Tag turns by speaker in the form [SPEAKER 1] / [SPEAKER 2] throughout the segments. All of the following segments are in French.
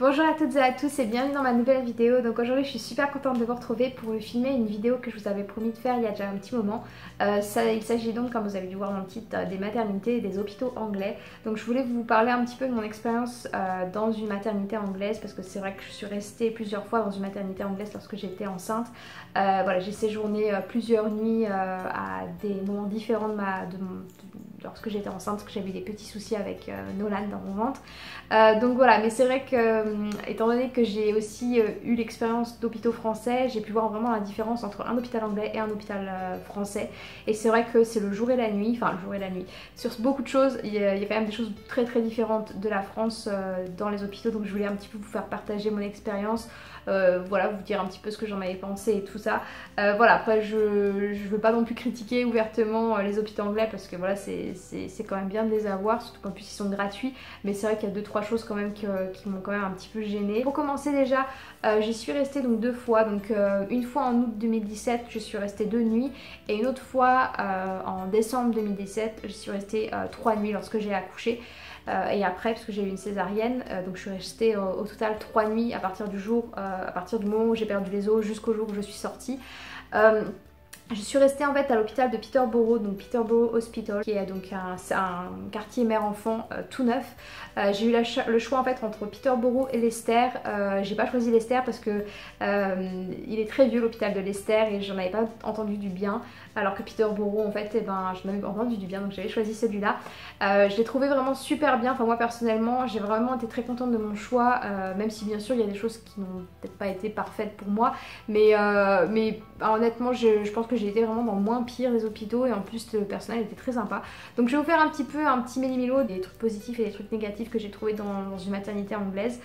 [SPEAKER 1] Bonjour à toutes et à tous et bienvenue dans ma nouvelle vidéo. Donc aujourd'hui je suis super contente de vous retrouver pour filmer une vidéo que je vous avais promis de faire il y a déjà un petit moment. Il s'agit donc, comme vous avez dû voir dans le titre, des maternités et des hôpitaux anglais. Donc je voulais vous parler un petit peu de mon expérience dans une maternité anglaise, parce que c'est vrai que je suis restée plusieurs fois dans une maternité anglaise lorsque j'étais enceinte. Voilà, j'ai séjourné plusieurs nuits à des moments différents lorsque j'étais enceinte, parce que j'avais des petits soucis avec Nolan dans mon ventre. Donc voilà, mais c'est vrai que étant donné que j'ai aussi eu l'expérience d'hôpitaux français, j'ai pu voir vraiment la différence entre un hôpital anglais et un hôpital français. Et c'est vrai que c'est le jour et la nuit, enfin le jour et la nuit. Sur beaucoup de choses, il y a quand même des choses très très différentes de la France dans les hôpitaux. Donc je voulais un petit peu vous faire partager mon expérience. Voilà, vous dire un petit peu ce que j'en avais pensé et tout ça. Voilà, après je veux pas non plus critiquer ouvertement les hôpitaux anglais, parce que voilà, c'est quand même bien de les avoir, surtout qu'en plus ils sont gratuits. Mais c'est vrai qu'il y a 2-3 choses quand même qui m'ont quand même un petit peu gênée. Pour commencer déjà, j'y suis restée donc 2 fois. Donc une fois en août 2017, je suis restée 2 nuits, et une autre fois en décembre 2017, je suis restée 3 nuits lorsque j'ai accouché. Et après, parce que j'ai eu une césarienne, donc je suis restée au total 3 nuits à partir du moment où j'ai perdu les os jusqu'au jour où je suis sortie. Je suis restée en fait à l'hôpital de Peterborough, donc Peterborough Hospital, qui est donc un quartier mère-enfant tout neuf. J'ai eu le choix en fait entre Peterborough et Leicester. J'ai pas choisi Leicester parce que il est très vieux, l'hôpital de Leicester, et j'en avais pas entendu du bien. Alors que Peterborough en fait, j'en avais entendu du bien, donc j'avais choisi celui-là. Je l'ai trouvé vraiment super bien. Enfin moi personnellement, j'ai vraiment été très contente de mon choix, même si bien sûr il y a des choses qui n'ont peut-être pas été parfaites pour moi, mais honnêtement je pense que j'ai été vraiment dans moins pire des hôpitaux, et en plus le personnel était très sympa. Donc je vais vous faire un petit méli-mélo des trucs positifs et des trucs négatifs que j'ai trouvé dans une maternité anglaise.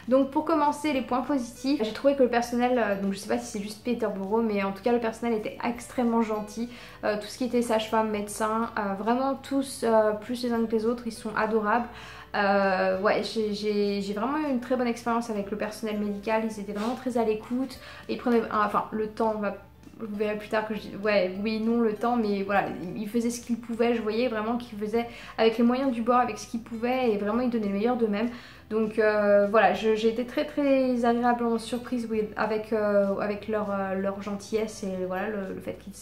[SPEAKER 1] Donc pour commencer, les points positifs, j'ai trouvé que le personnel, donc je sais pas si c'est juste Peterborough, mais en tout cas le personnel était extrêmement gentil. Tout ce qui était sage-femme, médecin, vraiment tous plus les uns que les autres, ils sont adorables. Ouais, j'ai vraiment eu une très bonne expérience avec le personnel médical. Ils étaient vraiment très à l'écoute, ils prenaient le temps, vous verrez plus tard que je dis oui, non, le temps, mais voilà, ils faisaient ce qu'ils pouvaient. Je voyais vraiment qu'ils faisaient avec les moyens du bord, avec ce qu'ils pouvaient, et vraiment ils donnaient le meilleur d'eux-mêmes. Donc voilà, j'ai été très très agréablement surprise avec leur gentillesse, et voilà le fait qu'ils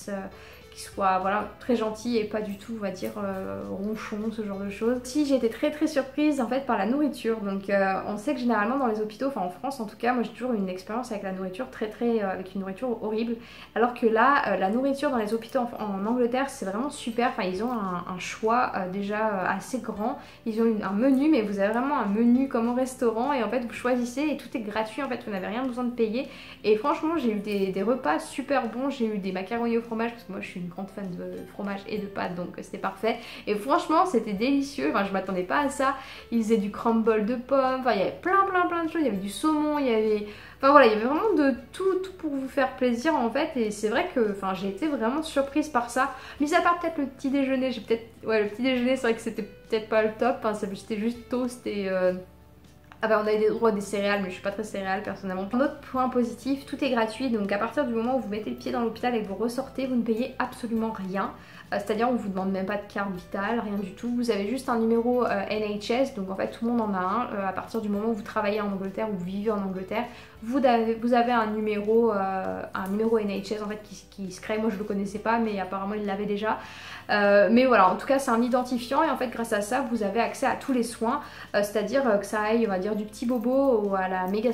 [SPEAKER 1] soient voilà, très gentils et pas du tout, on va dire, ronchons, ce genre de choses. Si, j'ai été très très surprise en fait par la nourriture. Donc on sait que généralement dans les hôpitaux, enfin en France en tout cas, moi j'ai toujours eu une expérience avec la nourriture avec une nourriture horrible. Alors que là, la nourriture dans les hôpitaux en Angleterre, c'est vraiment super. Enfin ils ont un choix déjà assez grand. Ils ont un menu, mais vous avez vraiment un menu comme au restaurant, et en fait vous choisissez et tout est gratuit. En fait vous n'avez rien besoin de payer. Et franchement j'ai eu des repas super bons. J'ai eu des macaronis au fromage, parce que moi je suis une grande fan de fromage et de pâtes, donc c'était parfait. Et franchement c'était délicieux, enfin je m'attendais pas à ça. Ils faisaient du crumble de pommes, enfin il y avait plein de choses. Il y avait du saumon, il y avait... Enfin voilà, il y avait vraiment de tout pour vous faire plaisir en fait. Et c'est vrai que j'ai été vraiment surprise par ça. Mis à part peut-être le petit déjeuner, le petit déjeuner, c'est vrai que c'était peut-être pas le top, hein, c'était juste toast et... on avait des droits des céréales, mais je suis pas très céréale personnellement. Un autre point positif, tout est gratuit. Donc à partir du moment où vous mettez le pied dans l'hôpital et que vous ressortez, vous ne payez absolument rien. C'est-à-dire on vous demande même pas de carte vitale, rien du tout. Vous avez juste un numéro NHS, donc en fait tout le monde en a un. À partir du moment où vous travaillez en Angleterre ou vous vivez en Angleterre, vous avez un numéro NHS en fait qui se crée. Moi je le connaissais pas, mais apparemment il l'avait déjà. Mais voilà, en tout cas c'est un identifiant, et en fait grâce à ça vous avez accès à tous les soins, c'est-à-dire que ça aille, on va dire, du petit bobo ou à la méga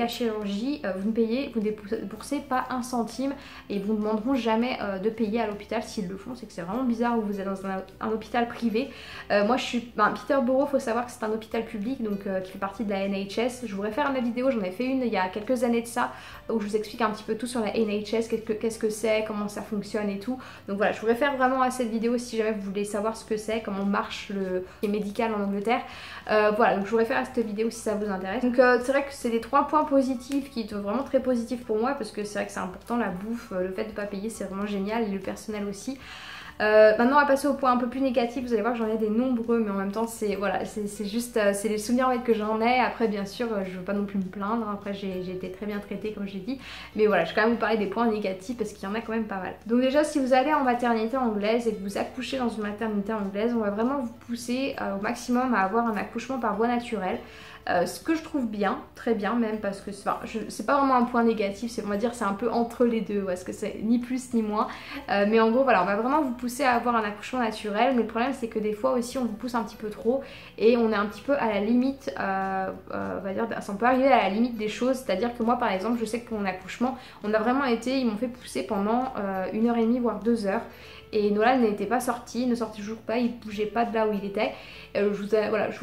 [SPEAKER 1] chirurgie, vous ne déboursez pas un centime, et ils vous demanderont jamais de payer à l'hôpital. S'ils le font, c'est que c'est vraiment bizarre, où vous êtes dans un hôpital privé. Moi je suis... Peterborough, faut savoir que c'est un hôpital public, donc qui fait partie de la NHS. Je vous réfère à ma vidéo, j'en ai fait une il y a quelques années de ça, où je vous explique un petit peu tout sur la NHS, qu'est-ce que c'est, comment ça fonctionne et tout. Donc voilà, je vous réfère vraiment à cette vidéo si jamais vous voulez savoir ce que c'est, comment marche le médical en Angleterre. Voilà, donc je vous réfère à cette vidéo si ça vous intéresse. Donc c'est vrai que c'est les 3 points positifs qui sont vraiment très positifs pour moi, parce que c'est vrai que c'est important, la bouffe, le fait de ne pas payer, c'est vraiment génial, et le personnel aussi. Maintenant on va passer au point un peu plus négatif, vous allez voir que j'en ai des nombreux, mais en même temps c'est voilà, c'est juste c'est les souvenirs en fait, que j'en ai. Après bien sûr je veux pas non plus me plaindre, après j'ai été très bien traitée comme j'ai dit, mais voilà, je vais quand même vous parler des points négatifs parce qu'il y en a quand même pas mal. Donc déjà si vous allez en maternité anglaise et que vous accouchez dans une maternité anglaise, on va vraiment vous pousser au maximum à avoir un accouchement par voie naturelle. Ce que je trouve bien, très bien même, parce que c'est pas vraiment un point négatif, on va dire c'est un peu entre les deux, parce que c'est ni plus ni moins, mais en gros voilà, on va vraiment vous pousser à avoir un accouchement naturel, mais le problème c'est que des fois aussi on vous pousse un petit peu trop et on est un petit peu à la limite, on va dire, ça peut arriver à la limite des choses, c'est-à-dire que moi par exemple je sais que pour mon accouchement on a vraiment été, ils m'ont fait pousser pendant 1h30 voire 2 heures. Et Nolan n'était pas sorti, ne sortait toujours pas, il bougeait pas de là où il était. Voilà, si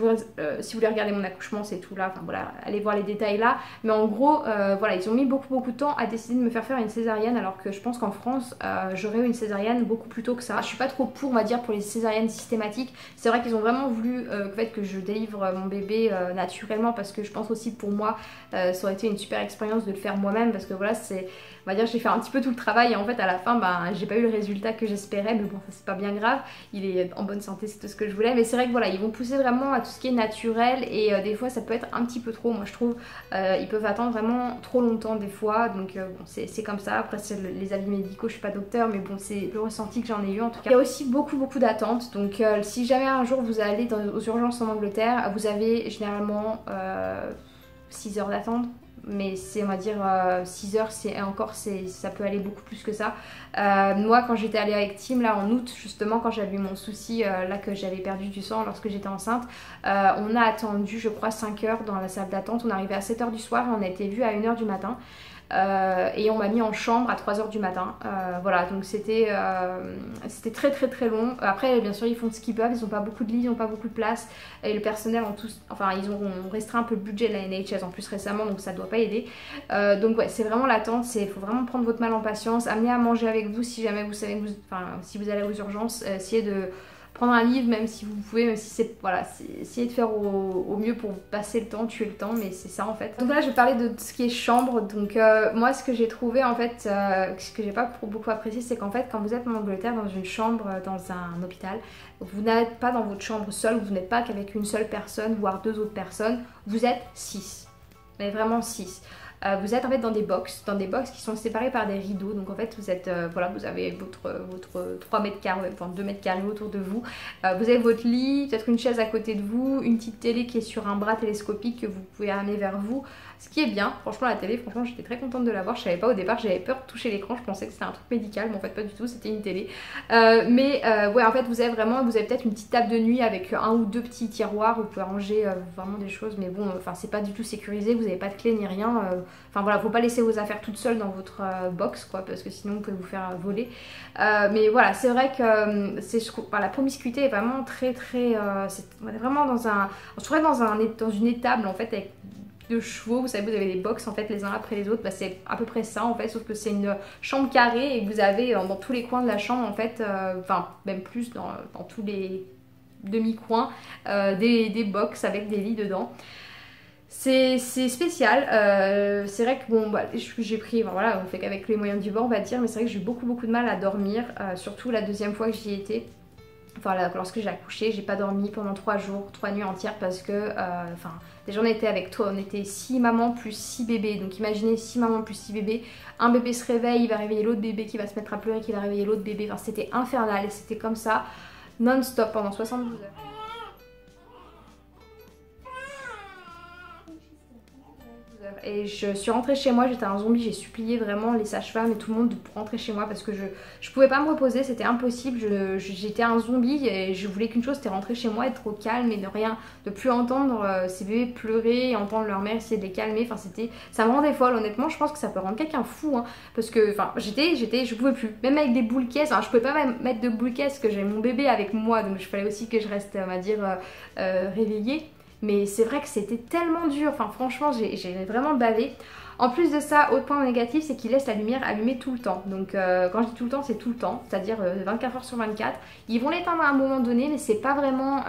[SPEAKER 1] vous voulez regarder mon accouchement, c'est tout là, enfin voilà, allez voir les détails là. Mais en gros, voilà, ils ont mis beaucoup de temps à décider de me faire une césarienne, alors que je pense qu'en France, j'aurais eu une césarienne beaucoup plus tôt que ça. Je suis pas trop pour, on va dire, pour les césariennes systématiques. C'est vrai qu'ils ont vraiment voulu que je délivre mon bébé naturellement, parce que je pense aussi pour moi, ça aurait été une super expérience de le faire moi-même, parce que voilà, on va dire j'ai fait un petit peu tout le travail et en fait à la fin j'ai pas eu le résultat que j'espérais, mais bon ça c'est pas bien grave, il est en bonne santé, c'est tout ce que je voulais. Mais c'est vrai que voilà, ils vont pousser vraiment à tout ce qui est naturel et des fois ça peut être un petit peu trop, moi je trouve. Ils peuvent attendre vraiment trop longtemps des fois, donc bon, c'est comme ça. Après c'est les avis médicaux, je suis pas docteur, mais bon c'est le ressenti que j'en ai eu en tout cas. Il y a aussi beaucoup d'attentes, donc si jamais un jour vous allez aux urgences en Angleterre, vous avez généralement 6 heures d'attente. Mais c'est, on va dire, 6 heures, ça peut aller beaucoup plus que ça. Moi quand j'étais allée avec Tim là en août, justement quand j'avais eu mon souci là que j'avais perdu du sang lorsque j'étais enceinte, on a attendu je crois 5 heures dans la salle d'attente. On est arrivé à 7 heures du soir et on a été vu à 1 heure du matin. Et on m'a mis en chambre à 3 heures du matin. Voilà, donc c'était très long. Après bien sûr ils font ce qu'ils peuvent, ils n'ont pas beaucoup de lits, ils n'ont pas beaucoup de place, et le personnel en tous, enfin ils ont restreint un peu le budget de la NHS en plus récemment, donc ça doit pas aider. Donc ouais, c'est vraiment l'attente, il faut vraiment prendre votre mal en patience, amener à manger avec vous si jamais vous savez que si vous allez aux urgences, essayez de prendre un livre même si vous pouvez, même si c'est, voilà, essayez de faire au mieux pour passer le temps, tuer le temps, mais c'est ça en fait. Donc là je vais parler de ce qui est chambre. Donc moi ce que j'ai trouvé en fait, ce que j'ai pas beaucoup apprécié, c'est qu'en fait quand vous êtes en Angleterre dans une chambre, dans un hôpital, vous n'êtes pas dans votre chambre seule, vous n'êtes pas qu'avec une seule personne, voire 2 autres personnes, vous êtes 6, mais vraiment 6. Vous êtes en fait dans des box qui sont séparées par des rideaux. Donc en fait vous êtes, voilà, vous avez votre 3 mètres carrés, enfin 2 mètres carrés autour de vous. Vous avez votre lit, peut-être une chaise à côté de vous, une petite télé qui est sur un bras télescopique que vous pouvez amener vers vous. Ce qui est bien, franchement la télé, franchement j'étais très contente de l'avoir. Je savais pas au départ, j'avais peur de toucher l'écran, je pensais que c'était un truc médical, mais en fait pas du tout, c'était une télé. Ouais, en fait vous avez peut-être une petite table de nuit avec 1 ou 2 petits tiroirs où vous pouvez ranger vraiment des choses, mais bon, enfin c'est pas du tout sécurisé, vous n'avez pas de clé ni rien. Enfin voilà, faut pas laisser vos affaires toutes seules dans votre box quoi, parce que sinon vous pouvez vous faire voler. Mais voilà, c'est vrai que la promiscuité est vraiment on est vraiment on serait dans une étable en fait avec 2 chevaux, vous savez, vous avez des box en fait les uns après les autres, c'est à peu près ça en fait, sauf que c'est une chambre carrée et que vous avez dans tous les coins de la chambre en fait, enfin même plus dans tous les demi-coins, des box avec des lits dedans. C'est spécial, c'est vrai que bon, j'ai pris, voilà, on fait qu'avec les moyens du bord on va dire, mais c'est vrai que j'ai eu beaucoup de mal à dormir, surtout la deuxième fois que j'y étais. Enfin là, lorsque j'ai accouché, j'ai pas dormi pendant 3 jours, 3 nuits entières parce que, déjà on était avec toi, on était 6 mamans plus 6 bébés, donc imaginez 6 mamans plus 6 bébés, un bébé se réveille, il va réveiller l'autre bébé qui va se mettre à pleurer, qui va réveiller l'autre bébé, enfin c'était infernal et c'était comme ça non-stop pendant 72 heures. Et je suis rentrée chez moi, j'étais un zombie, j'ai supplié vraiment les sages-femmes et tout le monde pour rentrer chez moi parce que je pouvais pas me reposer, c'était impossible, j'étais un zombie et je voulais qu'une chose, c'était rentrer chez moi, être au calme et de plus entendre ces bébés pleurer et entendre leur mère essayer de les calmer. Enfin ça me rendait folle, honnêtement. Je pense que ça peut rendre quelqu'un fou hein, parce que enfin je pouvais plus, même avec des boules caisses, je pouvais pas même mettre de boules caisses parce que j'avais mon bébé avec moi, donc il fallait aussi que je reste, on va dire, réveillée. Mais c'est vrai que c'était tellement dur, enfin franchement j'ai vraiment bavé. En plus de ça, autre point négatif, c'est qu'il laisse la lumière allumée tout le temps. Donc quand je dis tout le temps, c'est tout le temps, c'est-à-dire 24 heures sur 24. Ils vont l'éteindre à un moment donné, mais c'est pas vraiment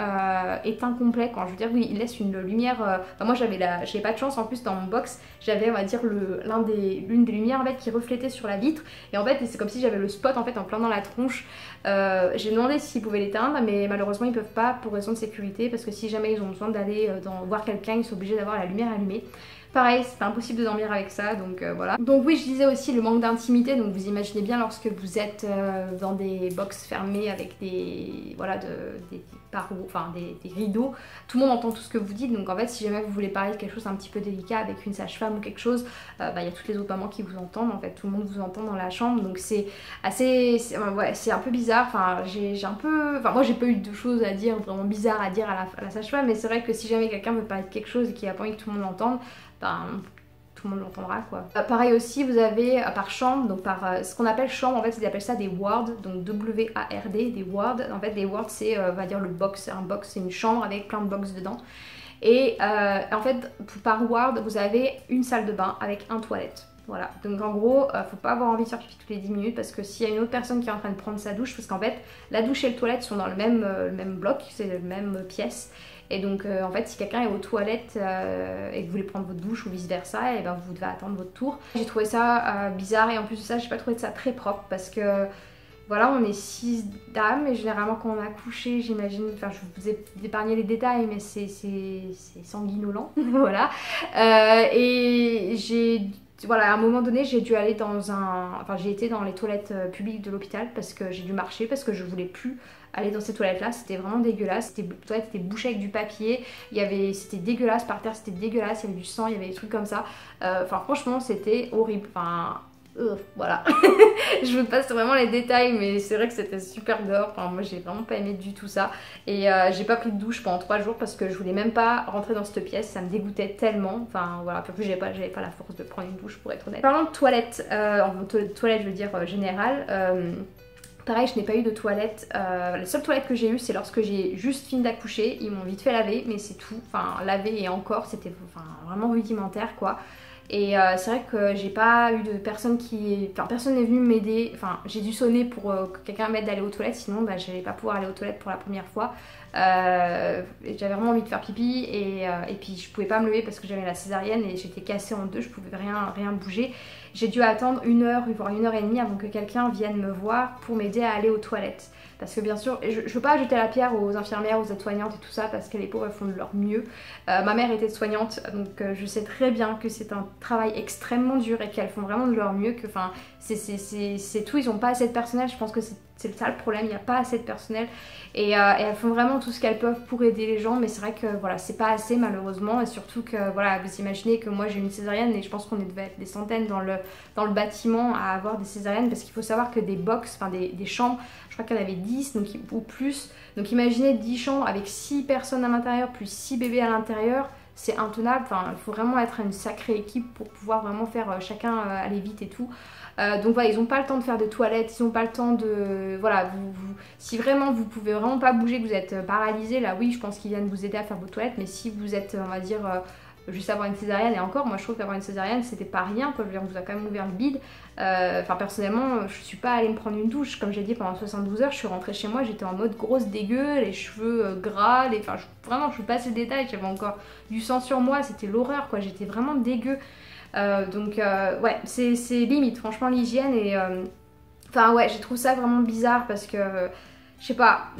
[SPEAKER 1] éteint complet. Quand je veux dire, oui, il laisse une lumière. Enfin, moi, j'ai pas de chance. En plus, dans mon box, j'avais, on va dire, l'une des lumières en fait qui reflétait sur la vitre. Et en fait, c'est comme si j'avais le spot en fait en plein dans la tronche. J'ai demandé s'ils pouvaient l'éteindre, mais malheureusement, ils peuvent pas pour raison de sécurité, parce que si jamais ils ont besoin d'aller voir quelqu'un, ils sont obligés d'avoir la lumière allumée. Pareil, c'est impossible de dormir avec ça, donc voilà. Donc oui, je disais aussi le manque d'intimité, donc vous imaginez bien lorsque vous êtes dans des box fermées avec des barreaux, enfin des rideaux, tout le monde entend tout ce que vous dites, donc en fait si jamais vous voulez parler de quelque chose un petit peu délicat avec une sage-femme ou quelque chose, il y a toutes les autres mamans qui vous entendent, en fait tout le monde vous entend dans la chambre, donc c'est assez, ouais, c'est un peu bizarre, enfin moi j'ai pas eu de choses à dire, vraiment bizarres à dire à la sage-femme, mais c'est vrai que si jamais quelqu'un veut parler de quelque chose et qu'il a pas envie que tout le monde l'entende, tout le monde l'entendra quoi. Pareil aussi, vous avez par chambre, donc par ce qu'on appelle chambre, en fait ils appellent ça des wards, donc W-A-R-D, des wards. En fait des wards c'est on va dire le box, un box c'est une chambre avec plein de box dedans. Et en fait par ward vous avez une salle de bain avec un toilette. Voilà, donc en gros, faut pas avoir envie de faire pipi toutes les 10 minutes parce que s'il y a une autre personne qui est en train de prendre sa douche, parce qu'en fait la douche et le toilette sont dans le même bloc, c'est la même pièce. Et donc en fait si quelqu'un est aux toilettes et que vous voulez prendre votre douche ou vice versa, et ben vous devez attendre votre tour. J'ai trouvé ça bizarre et en plus de ça j'ai pas trouvé ça très propre parce que voilà, on est 6 dames et généralement quand on a couché, j'imagine, enfin je vous ai épargné les détails mais c'est sanguinolent, voilà. Et voilà, à un moment donné, j'ai dû aller j'ai été dans les toilettes publiques de l'hôpital parce que j'ai dû marcher, parce que je voulais plus aller dans ces toilettes-là. C'était vraiment dégueulasse. Les toilettes étaient bouchées avec du papier. C'était dégueulasse par terre, c'était dégueulasse. Il y avait du sang, il y avait des trucs comme ça. Enfin, franchement, c'était horrible. Enfin, voilà. Je vous passe vraiment les détails, mais c'est vrai que c'était super dehors. Enfin, moi, j'ai vraiment pas aimé du tout ça. Et j'ai pas pris de douche pendant 3 jours parce que je voulais même pas rentrer dans cette pièce. Ça me dégoûtait tellement. Enfin, voilà. Puis en plus, j'avais pas la force de prendre une douche pour être honnête. Parlant de toilettes, toilette, je veux dire générale. Pareil, je n'ai pas eu de toilette. La seule toilette que j'ai eue, c'est lorsque j'ai juste fini d'accoucher. Ils m'ont vite fait laver, mais c'est tout. Enfin, laver et encore, c'était vraiment rudimentaire quoi. Et c'est vrai que j'ai pas eu de personne personne n'est venu m'aider. Enfin, j'ai dû sonner pour que quelqu'un m'aide à aller aux toilettes, sinon j'allais pas pouvoir aller aux toilettes pour la première fois. J'avais vraiment envie de faire pipi et puis je pouvais pas me lever parce que j'avais la césarienne et j'étais cassée en deux, je pouvais rien bouger. J'ai dû attendre 1 heure, voire 1h30 avant que quelqu'un vienne me voir pour m'aider à aller aux toilettes. Parce que bien sûr, je veux pas jeter la pierre aux infirmières, aux aides-soignantes et tout ça parce que les pauvres elles font de leur mieux. Ma mère était soignante donc je sais très bien que c'est un travail extrêmement dur et qu'elles font vraiment de leur mieux. C'est tout, ils ont pas assez de personnel, je pense que c'est ça le problème, il n'y a pas assez de personnel et elles font vraiment tout ce qu'elles peuvent pour aider les gens, mais c'est vrai que voilà, c'est pas assez malheureusement, et surtout que voilà, vous imaginez que moi j'ai une césarienne et je pense qu'on devait être des centaines dans le bâtiment à avoir des césariennes, parce qu'il faut savoir que des box, enfin des chambres, je crois qu'il y en avait 10 donc, ou plus, donc imaginez 10 chambres avec 6 personnes à l'intérieur plus 6 bébés à l'intérieur. C'est intenable, enfin il faut vraiment être une sacrée équipe pour pouvoir vraiment faire chacun aller vite et tout. Donc voilà, ils n'ont pas le temps de faire des toilettes, ils n'ont pas le temps de... Voilà, si vraiment vous pouvez vraiment pas bouger, que vous êtes paralysé, là oui, je pense qu'ils viennent vous aider à faire vos toilettes, mais si vous êtes, on va dire, juste avoir une césarienne, et encore, moi je trouve qu'avoir une césarienne, c'était pas rien, quoi. Je veux dire, on vous a quand même ouvert le bide. Enfin, personnellement, je suis pas allée me prendre une douche, comme j'ai dit, pendant 72 heures, je suis rentrée chez moi, j'étais en mode grosse dégueu, les cheveux gras, enfin, vraiment, je vous passe les détails, j'avais encore du sang sur moi, c'était l'horreur, quoi, j'étais vraiment dégueu. Ouais, c'est limite franchement l'hygiène et enfin ouais, je trouve ça vraiment bizarre parce que je sais pas,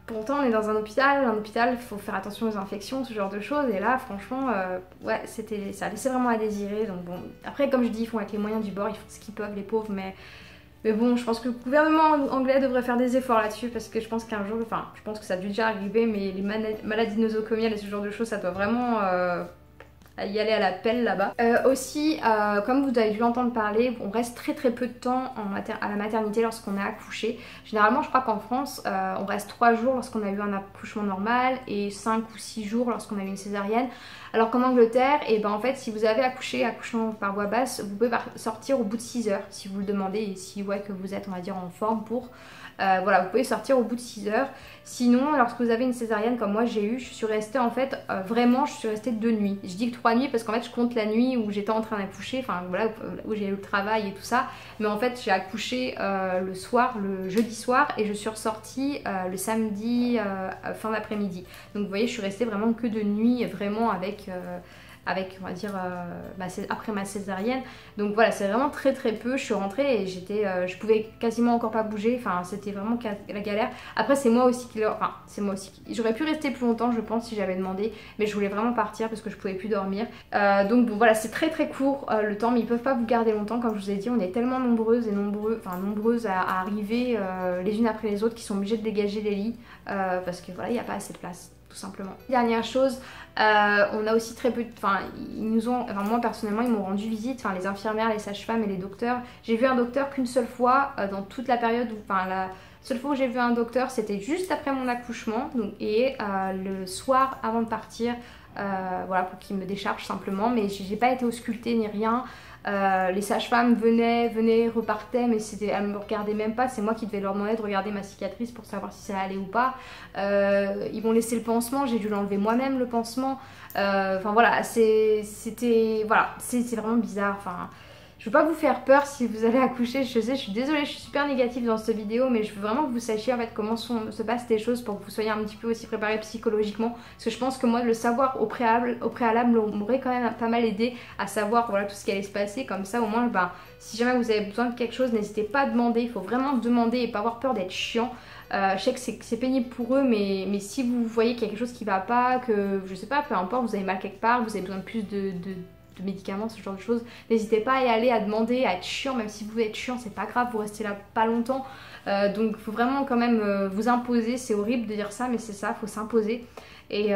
[SPEAKER 1] pourtant on est dans un hôpital il faut faire attention aux infections, ce genre de choses, et là franchement ouais, ça laissait vraiment à désirer. Donc bon, après comme je dis, ils font avec les moyens du bord, ils font ce qu'ils peuvent les pauvres, mais bon, je pense que le gouvernement anglais devrait faire des efforts là-dessus, parce que je pense qu'un jour, enfin je pense que ça a dû déjà arriver, mais les maladies nosocomiales et ce genre de choses, ça doit vraiment à y aller à la pelle là-bas. Aussi, comme vous avez dû l'entendre parler, on reste très peu de temps à la maternité lorsqu'on a accouché. Généralement, je crois qu'en France, on reste 3 jours lorsqu'on a eu un accouchement normal et 5 ou 6 jours lorsqu'on a eu une césarienne. Alors qu'en Angleterre, et ben en fait, si vous avez accouchement par voie basse, vous pouvez sortir au bout de 6 heures si vous le demandez et si ouais, que vous êtes, on va dire, en forme pour. Voilà, vous pouvez sortir au bout de 6 heures. Sinon, lorsque vous avez une césarienne comme moi j'ai eu, je suis restée en fait, vraiment, je suis restée 2 nuits. Je dis que 3 nuits parce qu'en fait je compte la nuit où j'étais en train d'accoucher, enfin voilà, où j'ai eu le travail et tout ça. Mais en fait j'ai accouché le soir, le jeudi soir, et je suis ressortie le samedi fin d'après-midi. Donc vous voyez, je suis restée vraiment que de nuit, vraiment avec on va dire après ma césarienne. Donc voilà, c'est vraiment très très peu. Je suis rentrée et je pouvais quasiment encore pas bouger, enfin c'était vraiment la galère. Après c'est moi aussi j'aurais pu rester plus longtemps je pense si j'avais demandé, mais je voulais vraiment partir parce que je pouvais plus dormir. Donc bon voilà, c'est très très court le temps, mais ils peuvent pas vous garder longtemps. Comme je vous ai dit, on est tellement nombreuses et nombreuses à arriver les unes après les autres, qui sont obligées de dégager les lits parce que voilà, il n'y a pas assez de place, tout simplement. Dernière chose, on a aussi très peu, moi personnellement ils m'ont rendu visite, enfin les infirmières, les sages-femmes et les docteurs. J'ai vu un docteur qu'une seule fois dans toute la période où, la seule fois où j'ai vu un docteur c'était juste après mon accouchement, donc, et le soir avant de partir, voilà, pour qu'il me décharge simplement, mais j'ai pas été auscultée ni rien. Les sages-femmes venaient, repartaient, mais elles me regardaient même pas. C'est moi qui devais leur demander de regarder ma cicatrice pour savoir si ça allait ou pas. Ils m'ont laissé le pansement, j'ai dû l'enlever moi-même le pansement. Enfin voilà, c'est vraiment bizarre. Enfin, je veux pas vous faire peur si vous allez accoucher. Je sais, je suis désolée, je suis super négative dans cette vidéo, mais je veux vraiment que vous sachiez en fait comment se passent les choses pour que vous soyez un petit peu aussi préparés psychologiquement. Parce que je pense que moi, de le savoir au préalable m'aurait quand même pas mal aidé à savoir voilà tout ce qui allait se passer. Comme ça, au moins, si jamais vous avez besoin de quelque chose, n'hésitez pas à demander. Il faut vraiment demander et pas avoir peur d'être chiant. Je sais que c'est pénible pour eux, mais si vous voyez qu'il y a quelque chose qui va pas, que je sais pas, peu importe, vous avez mal quelque part, vous avez besoin de plus de médicaments, ce genre de choses, n'hésitez pas à y aller, à demander, à être chiant. Même si vous voulez être chiant, c'est pas grave, vous restez là pas longtemps. Donc il faut vraiment quand même vous imposer. C'est horrible de dire ça, mais c'est ça, il faut s'imposer et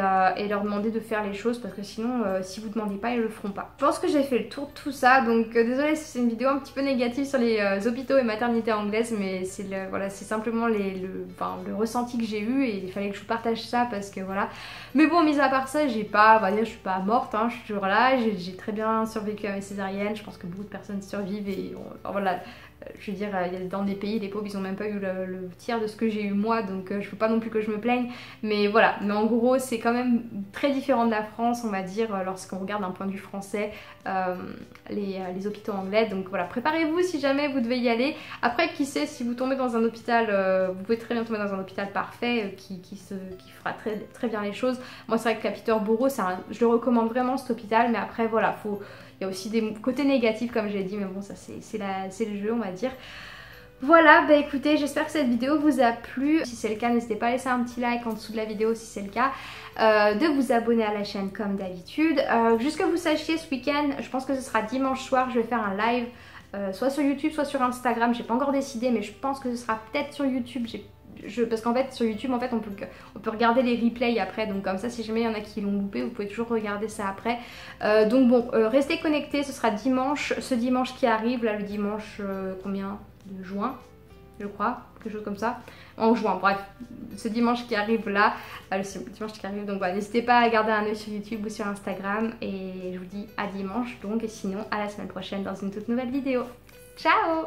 [SPEAKER 1] leur demander de faire les choses, parce que sinon si vous demandez pas, ils le feront pas. Je pense que j'ai fait le tour de tout ça, donc désolée si c'est une vidéo un petit peu négative sur les hôpitaux et maternités anglaises, mais c'est simplement le ressenti que j'ai eu, et il fallait que je vous partage ça parce que voilà. Mais bon, mis à part ça, je suis pas morte, hein, je suis toujours là, j'ai très bien survécu à mes césariennes. Je pense que beaucoup de personnes survivent, et voilà. Je veux dire, dans des pays, les pauvres, ils ont même pas eu le tiers de ce que j'ai eu moi, donc je veux pas non plus que je me plaigne. Mais voilà, mais en gros, c'est quand même très différent de la France, on va dire, lorsqu'on regarde d'un point de vue français, les hôpitaux anglais. Donc voilà, préparez-vous si jamais vous devez y aller. Après, qui sait, si vous tombez dans un hôpital, vous pouvez très bien tomber dans un hôpital parfait qui fera très, très bien les choses. Moi, c'est vrai que la Peterborough, je le recommande vraiment, cet hôpital, mais après, voilà, il y a aussi des côtés négatifs comme j'ai dit, mais bon, ça c'est le jeu, on va dire. Voilà, bah écoutez, j'espère que cette vidéo vous a plu. Si c'est le cas, n'hésitez pas à laisser un petit like en dessous de la vidéo si c'est le cas, de vous abonner à la chaîne comme d'habitude. Juste que vous sachiez, ce week-end, je pense que ce sera dimanche soir, je vais faire un live, soit sur YouTube, soit sur Instagram. J'ai pas encore décidé, mais je pense que ce sera peut-être sur YouTube. Parce qu'en fait sur YouTube, en fait, on peut regarder les replays après, donc comme ça si jamais il y en a qui l'ont loupé, vous pouvez toujours regarder ça après. Donc bon, restez connectés, ce sera ce dimanche qui arrive, là le dimanche combien de juin, je crois, quelque chose comme ça, en juin, bref, ce dimanche qui arrive là, le dimanche qui arrive, donc voilà, n'hésitez pas à garder un oeil sur YouTube ou sur Instagram, et je vous dis à dimanche donc, et sinon à la semaine prochaine dans une toute nouvelle vidéo. Ciao!